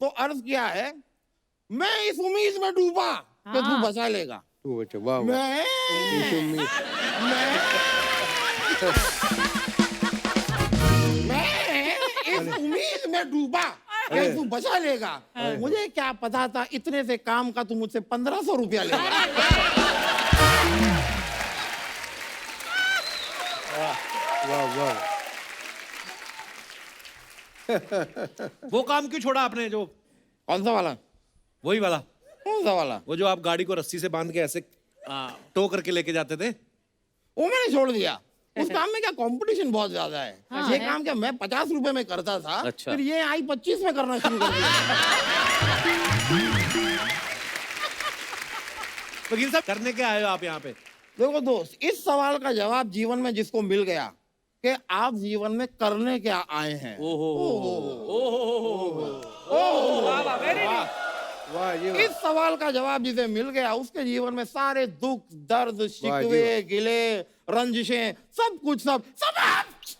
तो अर्ज किया है, मैं इस उम्मीद में डूबा कि तू बचा लेगा। तू बचा, वाह वाह। मैं इस उम्मीद में डूबा कि तू बचा लेगा। मुझे क्या पता था इतने से काम का तू मुझसे 1500 रुपया लेगा। वाह वाह। वो काम क्यों छोड़ा आपने? जो कौन सा वाला? वही वाला, कौन सा वाला? वो जो आप गाड़ी को रस्सी से बांध के ऐसे टो करके लेके जाते थे। वो मैंने छोड़ दिया। उस काम में क्या कंपटीशन बहुत ज्यादा है। हाँ, ये है। काम क्या मैं 50 रुपए में करता था, अच्छा। फिर ये आई 25 में करना शुरू कर दिया। वकील साहब, करने क्या आए हो आप यहाँ पे? देखो दोस्त, इस सवाल का जवाब जीवन में जिसको मिल गया कि आप जीवन में करने क्या आए हैं। वाह जी वाह। इस सवाल का जवाब जिसे मिल गया उसके जीवन में सारे दुख, दर्द, शिकवे, गिले, रंजिशें, सब कुछ सब समाप्त।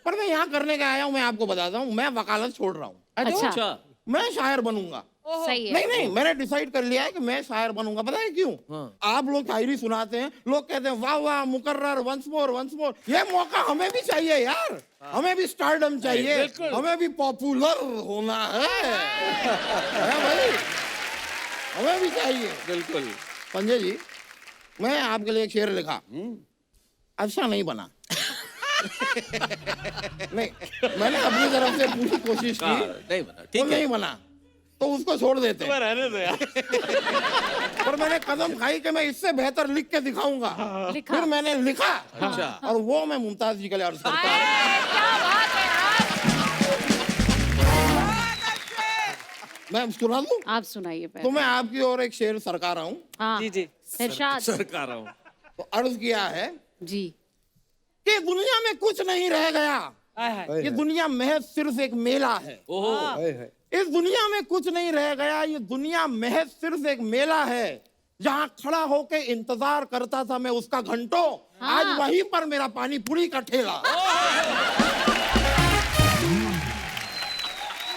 पर मैं यहाँ करने का आया हूँ, मैं आपको बताता हूँ, मैं वकालत छोड़ रहा हूँ। अच्छा। मैं शायर बनूंगा। सही है। नहीं, मैंने डिसाइड कर लिया है कि मैं शायर बनूंगा। पता है क्यों? आप लोग शायरी सुनाते हैं, लोग कहते हैं वाह वाह मुकर्रर, वंस मोर वंस मोर। ये मौका हमें भी चाहिए यार, हमें भी स्टारडम चाहिए, हमें भी पॉपुलर होना है भाई, हमें भी चाहिए। बिल्कुल। संजय जी, मैं आपके लिए एक शेर लिखा, अच्छा नहीं बना। नहीं, मैंने अपनी तरफ से पूरी कोशिश की, नहीं बना, वो ठीक है। नहीं बना तो उसको छोड़ देते हैं। रहने दो यार। पर मैंने कदम खाई कि मैं इससे बेहतर लिख के दिखाऊंगा। लिखा। फिर मैंने लिखा, अच्छा। और वो मैं मुमताज जी के लिए अर्ज करता हूँ। क्या बात है यार। मैं सुना दूं? आप सुनाइए तो पहले। मैं आपकी ओर एक शेर सरका रहा हूँ। हाँ जी जी। इरशाद। सरकार हूँ। तो अर्ज किया है जी। कि दुनिया में कुछ नहीं रह गया, हाय हाय। ये दुनिया महज सिर्फ एक मेला है। हाय हाय। इस दुनिया में कुछ नहीं रह गया, ये दुनिया महज सिर्फ एक मेला है। जहाँ खड़ा होके इंतजार करता था मैं उसका घंटों, आज वहीं पर मेरा पानी पूरी का ठेला।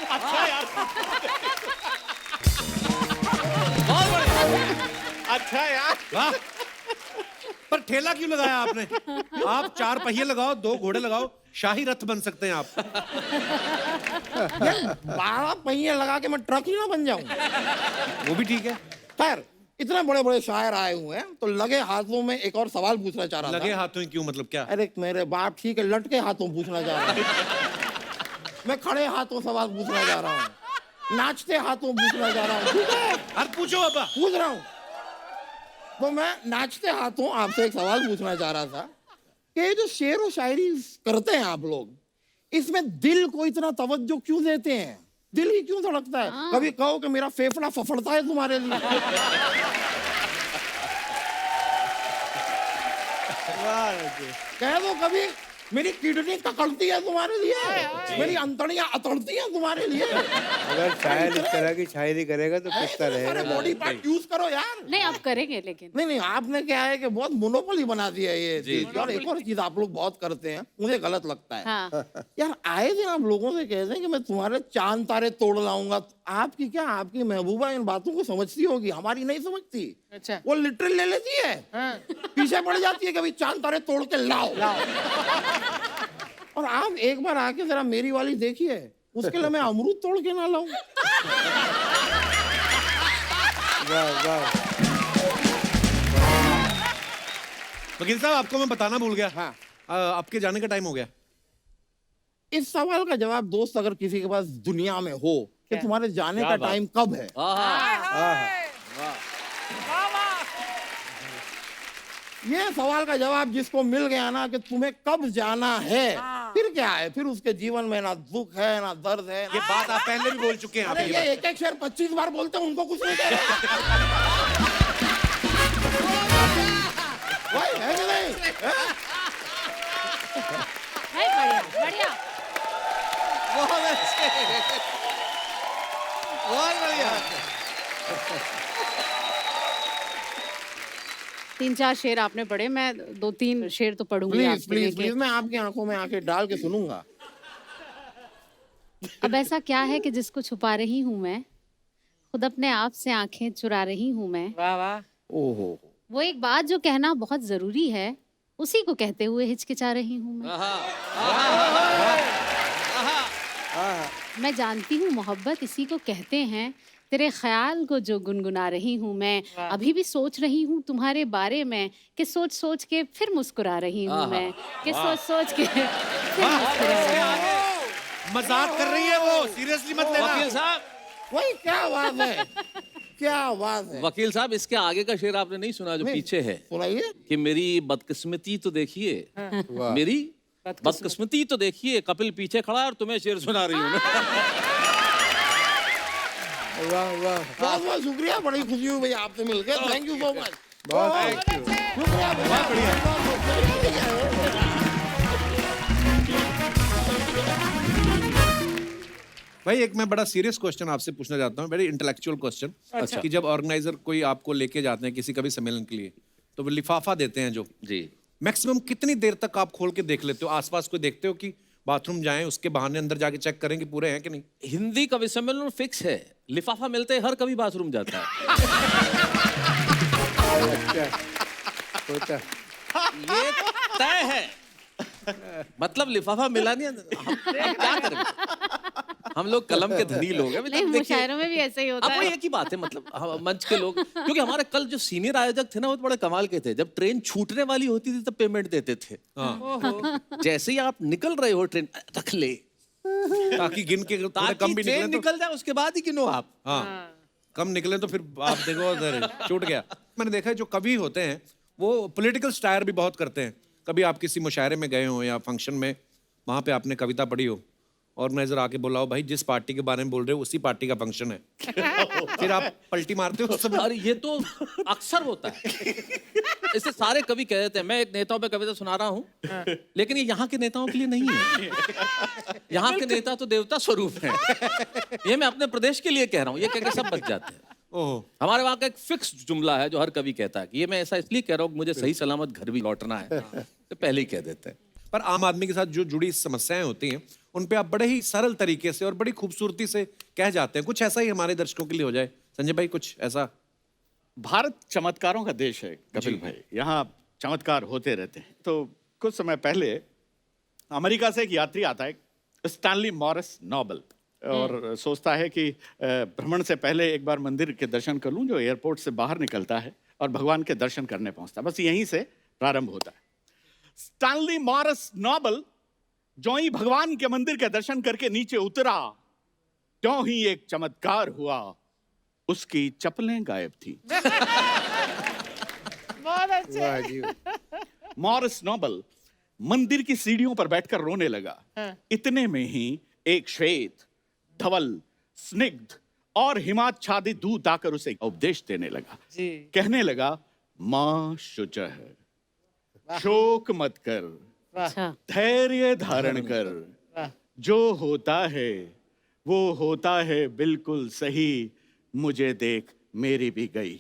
अच्छा यार, अच्छा यार, वाह। पर ठेला क्यों लगाया आपने? आप 4 पहिए लगाओ, 2 घोड़े लगाओ, शाही रथ बन सकते हैं आप। 12 पहिए लगा के मैं ट्रक ही ना बन जाऊं। वो भी ठीक है। खैर, इतने बड़े बड़े शायर आए हुए हैं तो लगे हाथों में एक और सवाल पूछना चाह रहा लगे था। हाथों क्यों, मतलब क्या? अरे मेरे बाप, ठीक है, लटके हाथों पूछना चाह रहा हूँ। मैं खड़े हाथों सवाल पूछना चाह रहा हूँ, नाचते हाथों पूछना चाह रहा हूँ। ठीक है, अब पूछो बाबा। पूछ रहा हूँ। तो मैं नाचते हाथों आपसे एक सवाल पूछना चाह रहा था कि ये जो शेर और शायरी करते हैं आप लोग, इसमें दिल को इतना तवज्जो क्यों देते हैं? दिल ही क्यों धड़कता है? कभी कहो कि मेरा फेफड़ा फफड़ता है तुम्हारे लिए। कह दो कभी मेरी किडनी ककड़ती है तुम्हारे लिए, मेरी अंतड़ियां अतड़ती हैं तुम्हारे लिए। अगर शायर इस तरह की शायरी करेगा तो किसका रहेगा? बॉडी पार्ट यूज करो यार। नहीं अब करेंगे लेकिन। नहीं, आपने क्या है कि बहुत मोनोपोली बना दिया है ये चीज। और एक और चीज आप लोग बहुत करते हैं, मुझे गलत लगता है। हाँ। यार आए दिन आप लोगों से कहते हैं कि मैं तुम्हारे चांद तारे तोड़ लाऊंगा। आपकी क्या, आपकी महबूबा इन बातों को समझती होगी, हमारी नहीं समझती। अच्छा। वो लिटरल ले लेती है, पीछे पड़ जाती है, कभी चांद तारे तोड़ के लाओ। और आप एक बार आके जरा मेरी वाली देखिए, उसके लिए मैं अमरूद तोड़ के ना लाऊं। वाह वाह। वकील साहब, आपको मैं बताना भूल गया। हाँ। आपके जाने का टाइम हो गया। इस सवाल का जवाब दोस्त अगर किसी के पास दुनिया में हो कि तुम्हारे जाने का टाइम कब है, ये सवाल का जवाब जिसको मिल गया ना कि तुम्हें कब जाना है, फिर क्या है? फिर उसके जीवन में ना दुख है ना दर्द है। ये बात आप पहले भी बोल चुके हैं। आप अरे ये ये बात। एक एक शेर 25 बार बोलते हैं, उनको कुछ नहीं कह रहे। वही है कि नहीं? है बढ़िया बढ़िया। बहुत अच्छे, बहुत बढ़िया। 3-4 शेर आपने पढ़े, मैं 2-3 शेर तो पढ़ूंगी प्लीज आपके लिए प्लीज प्लीज, मैं आपकी आंखों में आंखें डाल के सुनूंगा। अब ऐसा क्या है कि जिसको छुपा रही हूँ मैं, खुद अपने आप से आंखें चुरा रही हूँ मैं। वाह वाह। ओहो वो एक बात जो कहना बहुत जरूरी है, उसी को कहते हुए हिचकिचा रही हूँ मैं। मैं जानती हूँ मोहब्बत इसी को कहते हैं, तेरे ख्याल को जो गुनगुना रही हूँ मैं। अभी भी सोच रही हूँ तुम्हारे बारे में, कि सोच सोच के फिर मुस्कुरा रही हूँ मैं, कि सोच सोच के फिर मुस्कुरा रही हूँ। मजाक कर रही है वो, सीरियसली मत लेना। वकील साहब, वही क्या बात है, क्या बात है। वकील साहब, इसके आगे का शेर आपने नहीं सुना जो नहीं। पीछे है, सुनाइए। कि मेरी बदकिस्मती तो देखिए, मेरी बदकिस्मती तो देखिए, कपिल पीछे खड़ा है और तुम्हें शेर सुना रही हूँ। वाह वाह बहुत बहुत शुक्रिया, बड़ी खुशी हुई भैया आपसे मिलकर। Thank you so much. बहुत शुक्रिया भैया। भाई एक मैं बड़ा सीरियस क्वेश्चन आपसे पूछना चाहता हूँ, वेरी इंटेलेक्चुअल क्वेश्चन। अच्छा। कि जब ऑर्गेनाइजर कोई आपको लेके जाते हैं किसी कभी सम्मेलन के लिए, तो वो लिफाफा देते हैं जो, जी, मैक्सिमम कितनी देर तक आप खोल के देख लेते हो? आसपास कोई देखते हो कि बाथरूम जाएं उसके बहाने अंदर जाके चेक करें कि पूरे हैं कि नहीं? हिंदी कवि सम्मेलन फिक्स है, लिफाफा मिलते ही हर कवि बाथरूम जाता है। अच्छा होता ये तय है, मतलब लिफाफा मिला नहीं, हम क्या करें? हम लोग कलम के धनी लोग हैं। नहीं, मुशायरों में भी ऐसे ही होता अब वो है। एक ही बात है, मतलब मंच के लोग, क्योंकि हमारे कल जो सीनियर आयोजक थे ना, वो बड़े कमाल के थे। जब ट्रेन छूटने वाली होती थी तब पेमेंट देते थे। जैसे ही आप निकल रहे हो ट्रेन, रख ले, ताकि गिन के थोड़े ताकि कम भी ट्रेन निकले तो, निकल जाए, उसके बाद ही गिनो आप। हाँ, कम निकले तो फिर आप देखो उधर छूट गया। मैंने देखा है जो कवि होते हैं वो पॉलिटिकल स्टायर भी बहुत करते हैं। कभी आप किसी मुशायरे में गए हो या फंक्शन में, वहां पे आपने कविता पढ़ी हो, ऑर्गेनाइजर आके बोला हो भाई जिस पार्टी के बारे में बोल रहे हो उसी पार्टी का फंक्शन है, फिर आप पलटी मारते हो उस समय? अरे ये तो अक्सर होता है। इससे सारे कवि कह देते हैं मैं एक नेताओं पे कविता सुना रहा हूँ, लेकिन ये यहाँ के नेताओं के लिए नहीं है। यहाँ के नेता तो देवता स्वरूप हैं। ये मैं अपने प्रदेश के लिए कह रहा हूँ, ये कह के सब बच जाते हैं। ओह, हमारे वहाँ का एक फिक्स जुमला है जो हर कवि कहता है कि ये मैं ऐसा इसलिए कह रहा हूँ कि मुझे सही सलामत घर भी लौटना है, तो पहले ही कह देते हैं। पर आम आदमी के साथ जो जुड़ी समस्याएं होती हैं उन पे आप बड़े ही सरल तरीके से और बड़ी खूबसूरती से कह जाते हैं। कुछ ऐसा ही हमारे दर्शकों के लिए हो जाए, संजय भाई, कुछ ऐसा। भारत चमत्कारों का देश है कपिल भाई, यहाँ चमत्कार होते रहते हैं। तो कुछ समय पहले अमेरिका से एक यात्री आता है, स्टैनली मॉरिस नोबल, और सोचता है कि भ्रमण से पहले एक बार मंदिर के दर्शन कर लूं, जो एयरपोर्ट से बाहर निकलता है और भगवान के दर्शन करने पहुंचता है। बस यहीं से प्रारंभ होता है। स्टैनली मॉरिस नोबल जो ही भगवान के मंदिर के दर्शन करके नीचे उतरा, त्यों ही एक चमत्कार हुआ, उसकी चप्पलें गायब थी। वाह जी। मॉरिस नोबल मंदिर की सीढ़ियों पर बैठकर रोने लगा। इतने में ही एक श्वेत, धवल, स्निग्ध और हिमाच्छादित दूत आकर उसे उपदेश देने लगा। कहने लगा, मां शुचः, शोक मत कर, अच्छा, धैर्य धारण कर, जो होता है वो होता है बिल्कुल सही, मुझे देख मेरी भी गई।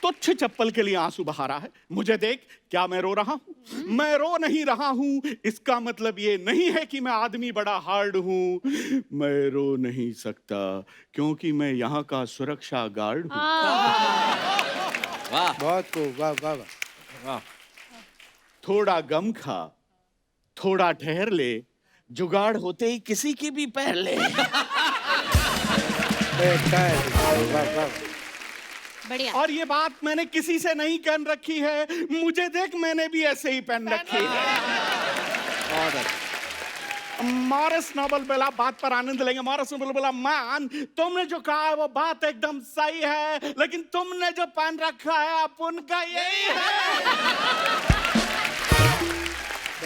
तुच्छ चप्पल के लिए आंसू बहा रहा है, मुझे देख क्या मैं रो रहा हूं? मैं रो नहीं रहा हूं, इसका मतलब ये नहीं है कि मैं आदमी बड़ा हार्ड हूं। मैं रो नहीं सकता क्योंकि मैं यहाँ का सुरक्षा गार्ड हूं। वाह, बहुत खूब, वाह वाह वाह। थोड़ा गम खा, थोड़ा ठहर ले, जुगाड़ होते ही किसी की भी पहन ले। वाह वाह। बढ़िया। और ये बात मैंने किसी से नहीं कहन रखी है, मुझे देख मैंने भी ऐसे ही पहन रखी है। मॉरिस नोबल बोला, बात पर आनंद लेंगे। मॉरिस नोबल बोला, मान तुमने जो कहा है वो बात एकदम सही है, लेकिन तुमने जो पहन रखा है अब उनका यही है।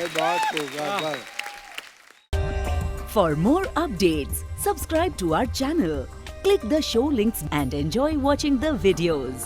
बहुत खूब, वाह वाह। For more updates, subscribe to our channel, click the show links and enjoy watching the videos.